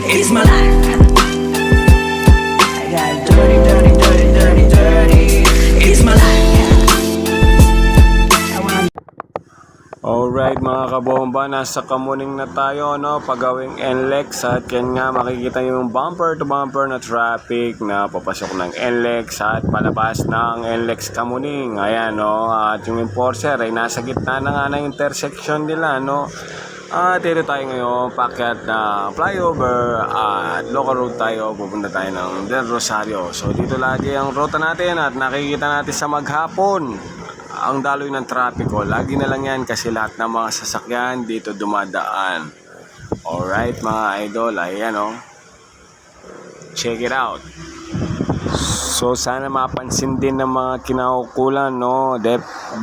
It's my life. I got dirty, dirty, dirty, dirty, dirty. It's my life. Alright mga kabomba, nasa Kamuning na tayo, no? Pagawing NLEX at yan nga makikita yung bumper to bumper na traffic na papasok ng NLEX at palabas ng NLEX Kamuning. Ayan, no? At yung enforcer ay nasa gitna na nga ng intersection nila, no? At dito tayo ngayon, packet na flyover at local road tayo, pupunta tayo ng Del Rosario. So dito lagi ang ruta natin at nakikita natin sa maghapon ang daloy ng trapiko. Lagi na lang yan kasi lahat ng mga sasakyan dito dumadaan. Alright mga idol, ayan o. Check it out. So sana mapansin din ng mga kinaukulan, no?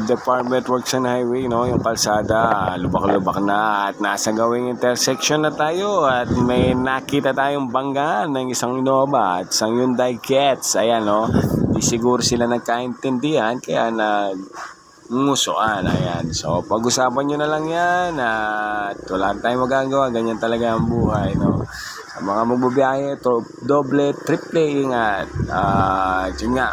Department Works and Highway, no? Yung kalsada, lubak-lubak na at nasa gawing intersection na tayo at may nakita tayong banggaan ng isang Innova at isang Hyundai Getz. Ayan, no? Di siguro sila nagkaintindihan kaya ngusuan. Ayan. So pag-usapan nyo na lang yan at wala tayong magagawa. Ganyan talaga ang buhay, no? Sa mga magbubiyahe, doble, triple ingat. Yun nga,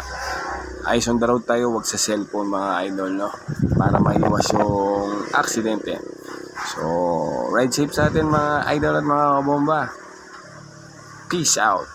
eyes on the road tayo, wag sa cellphone mga idol, no? Para maiwas yung aksidente. So, ride safe sa atin mga idol at mga kabomba. Peace out.